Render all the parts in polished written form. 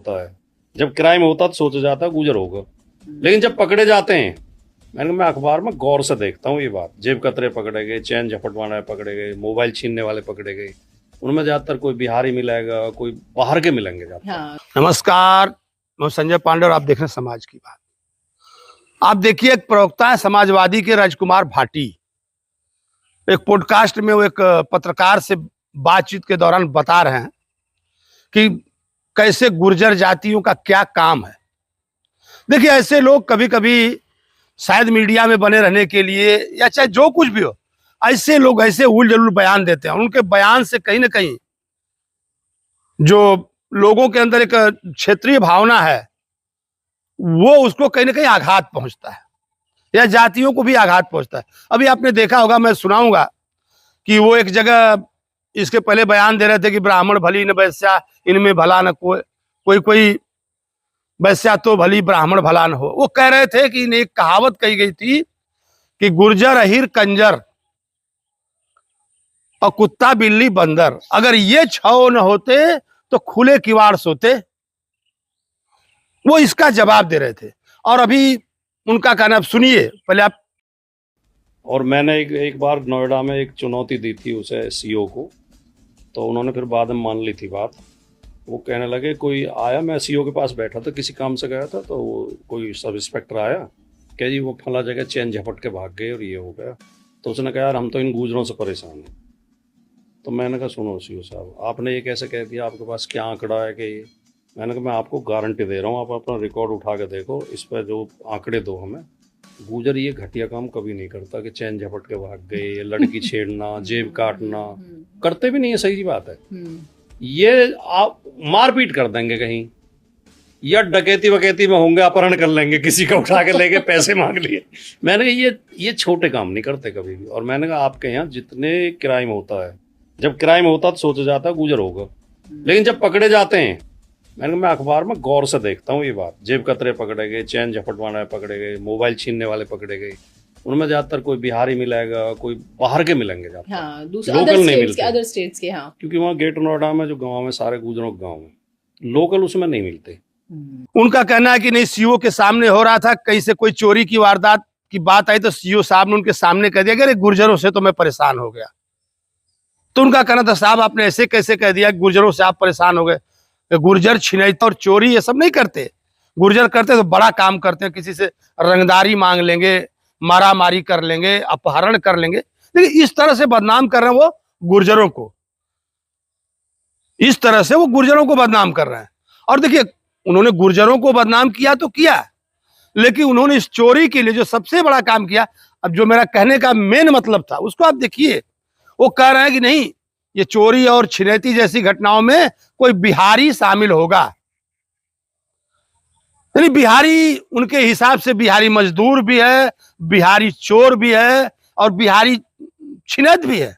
होता है, जब क्राइम होता तो सोचा जाता है गुजर होगा, लेकिन जब पकड़े जाते हैं, मैं अखबार में गौर से देखता हूँ ये बात, जेब कतरे पकड़े गए, चैन झपटवाने पकड़े गए, मोबाइल छीनने वाले पकड़े गए, उनमें ज्यादातर कोई बिहारी मिलेगा, कोई बाहर के मिलेंगे ज्यादा। हाँ। नमस्कार, मैं संजय पांडे और आप देख रहे हैं समाज की बात। आप देखिए, एक प्रवक्ता है समाजवादी के राजकुमार भाटी, एक पॉडकास्ट में वो एक पत्रकार से बातचीत के दौरान बता रहे हैं कि कैसे गुर्जर जातियों का क्या काम है। देखिए, ऐसे लोग कभी कभी शायद मीडिया में बने रहने के लिए या चाहे जो कुछ भी हो, ऐसे लोग ऐसे उल जलूल बयान देते हैं। उनके बयान से कहीं ना कहीं जो लोगों के अंदर एक क्षेत्रीय भावना है वो उसको कहीं ना कहीं आघात पहुंचता है, या जातियों को भी आघात पहुंचता है। अभी आपने देखा होगा, मैं सुनाऊंगा कि वो एक जगह इसके पहले बयान दे रहे थे कि ब्राह्मण भली न वैश्या, इनमें भला न कोई वैश्या तो भली ब्राह्मण भला न हो। वो कह रहे थे कि एक कहावत कही गई थी कि गुर्जर अहिर कंजर और कुत्ता बिल्ली बंदर, अगर ये छह न होते तो खुले किवाड़ सोते। वो इसका जवाब दे रहे थे और अभी उनका कहना सुनिए पहले आप। और मैंने एक बार नोएडा में एक चुनौती दी थी उसे, सीओ को, तो उन्होंने फिर बाद में मान ली थी बात। वो कहने लगे, कोई आया, मैं सीओ के पास बैठा था, किसी काम से गया था, तो वो कोई सब इंस्पेक्टर आया, कह जी वो फला जगह चैन झपट के भाग गए और ये हो गया। तो उसने कहा, यार हम तो इन गुजरों से परेशान हैं। तो मैंने कहा, सुनो सीओ साहब, आपने ये कैसे कह दिया, आपके पास क्या आंकड़ा है कि ये? मैंने कहा, मैं आपको गारंटी दे रहा हूँ, आप अपना रिकॉर्ड उठा के देखो, इस पर जो आंकड़े दो हमें। गुजर ये घटिया काम कभी नहीं करता कि चैन झपट के भाग गए, लड़की छेड़ना, जेब काटना, करते भी नहीं है, सही बात है। ये आप मारपीट कर देंगे कहीं, या डकैती वकैती में होंगे, अपहरण कर लेंगे, किसी का उठा के लेके पैसे मांग लिए। मैंने कहा ये छोटे काम नहीं करते कभी भी। और मैंने कहा, आपके यहाँ जितने क्राइम होता है, जब क्राइम होता तो सोचा जाता है गुजर होगा, लेकिन जब पकड़े जाते हैं, मैं अखबार में गौर से देखता हूँ ये बात, जेब कतरे पकड़े गए, चैन झपटवाने पकड़े गए, मोबाइल छीनने वाले पकड़े गए, उनमें ज्यादातर कोई बिहारी मिलेगा, कोई बाहर के मिलेंगे ज्यादा। हाँ, लोकल नहीं मिलते, अदर स्टेट्स के। हाँ, क्योंकि वहाँ ग्रेटर नोएडा में जो गाँव में सारे गुजरों के गाँव में लोकल उसमें नहीं मिलते। उनका कहना है कि नहीं, सीओ के सामने हो रहा था, कहीं से कोई चोरी की वारदात की बात आई तो सीओ साहब ने उनके सामने कह दिया कि अरे गुर्जरों से तो मैं परेशान हो गया। तो उनका कहना था, साहब आपने ऐसे कैसे कह दिया गुर्जरों से आप परेशान हो गए? गुर्जर छिनैती और चोरी ये सब नहीं करते। गुर्जर करते तो बड़ा काम करते हैं, किसी से रंगदारी मांग लेंगे, मारा मारी कर लेंगे, अपहरण कर लेंगे। लेकिन इस तरह से बदनाम कर रहे हैं वो गुर्जरों को, इस तरह से वो गुर्जरों को बदनाम कर रहे हैं। और देखिए, उन्होंने गुर्जरों को बदनाम किया तो किया, लेकिन उन्होंने इस चोरी के लिए जो सबसे बड़ा काम किया, अब जो मेरा कहने का मेन मतलब था उसको आप देखिए। वो कह रहे हैं कि नहीं, ये चोरी और छिनैती जैसी घटनाओं में कोई बिहारी शामिल होगा। यानी बिहारी, उनके हिसाब से बिहारी मजदूर भी है, बिहारी चोर भी है और बिहारी छिनैत भी है।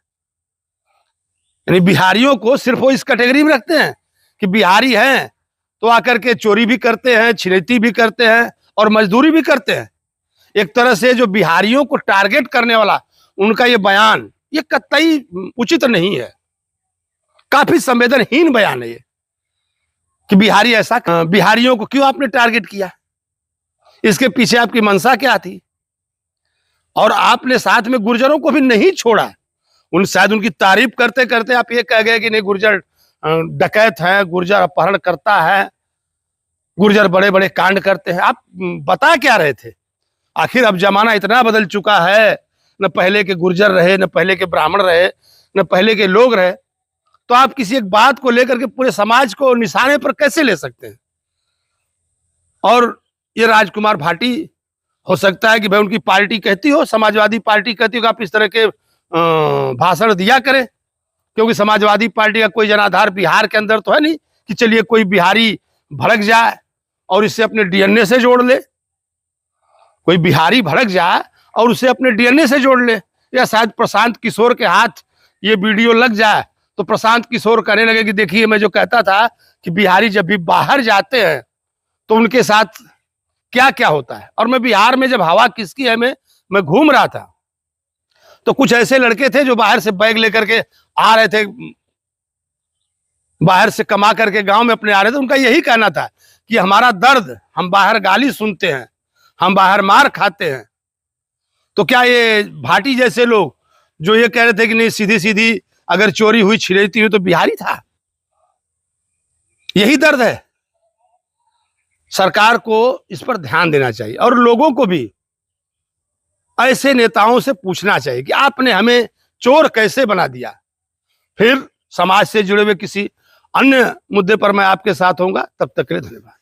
यानी बिहारियों को सिर्फ वो इस कैटेगरी में रखते हैं कि बिहारी हैं तो आकर के चोरी भी करते हैं, छिनैती भी करते हैं और मजदूरी भी करते हैं। एक तरह से जो बिहारियों को टारगेट करने वाला उनका ये बयान, ये कतई उचित नहीं है, काफी संवेदनहीन बयान है ये कि बिहारी ऐसा। बिहारियों को क्यों आपने टारगेट किया, इसके पीछे आपकी मंशा क्या थी? और आपने साथ में गुर्जरों को भी नहीं छोड़ा। शायद उनकी तारीफ करते करते आप ये कह गए कि नहीं, गुर्जर डकैत है, गुर्जर अपहरण करता है, गुर्जर बड़े बड़े कांड करते हैं। आप बता क्या रहे थे? आखिर अब जमाना इतना बदल चुका है, न पहले के गुर्जर रहे, न पहले के ब्राह्मण रहे, न पहले के लोग रहे, तो आप किसी एक बात को लेकर के पूरे समाज को निशाने पर कैसे ले सकते हैं? और ये राजकुमार भाटी, हो सकता है कि भाई उनकी पार्टी कहती हो, समाजवादी पार्टी कहती हो कि आप इस तरह के भाषण दिया करें, क्योंकि समाजवादी पार्टी का कोई जनाधार बिहार के अंदर तो है नहीं कि चलिए कोई बिहारी भड़क जाए और इससे अपने डीएनए से जोड़ ले। कोई बिहारी भड़क जाए और उसे अपने डीएनए से जोड़ ले, या शायद प्रशांत किशोर के हाथ ये वीडियो लग जाए तो प्रशांत किशोर कहने लगे कि देखिए, मैं जो कहता था कि बिहारी जब भी बाहर जाते हैं तो उनके साथ क्या क्या होता है। और मैं बिहार में जब हवा किसकी है मैं घूम रहा था, तो कुछ ऐसे लड़के थे जो बाहर से बैग लेकर के आ रहे थे बाहर से कमा करके गांव में अपने आ रहे थे। उनका यही कहना था कि हमारा दर्द, हम बाहर गाली सुनते हैं, हम बाहर मार खाते हैं। तो क्या ये भाटी जैसे लोग जो ये कह रहे थे कि नहीं सीधी सीधी अगर चोरी हुई छिड़ती हुई तो बिहारी था? यही दर्द है। सरकार को इस पर ध्यान देना चाहिए और लोगों को भी ऐसे नेताओं से पूछना चाहिए कि आपने हमें चोर कैसे बना दिया। फिर समाज से जुड़े हुए किसी अन्य मुद्दे पर मैं आपके साथ होऊंगा। तब तक के लिए धन्यवाद।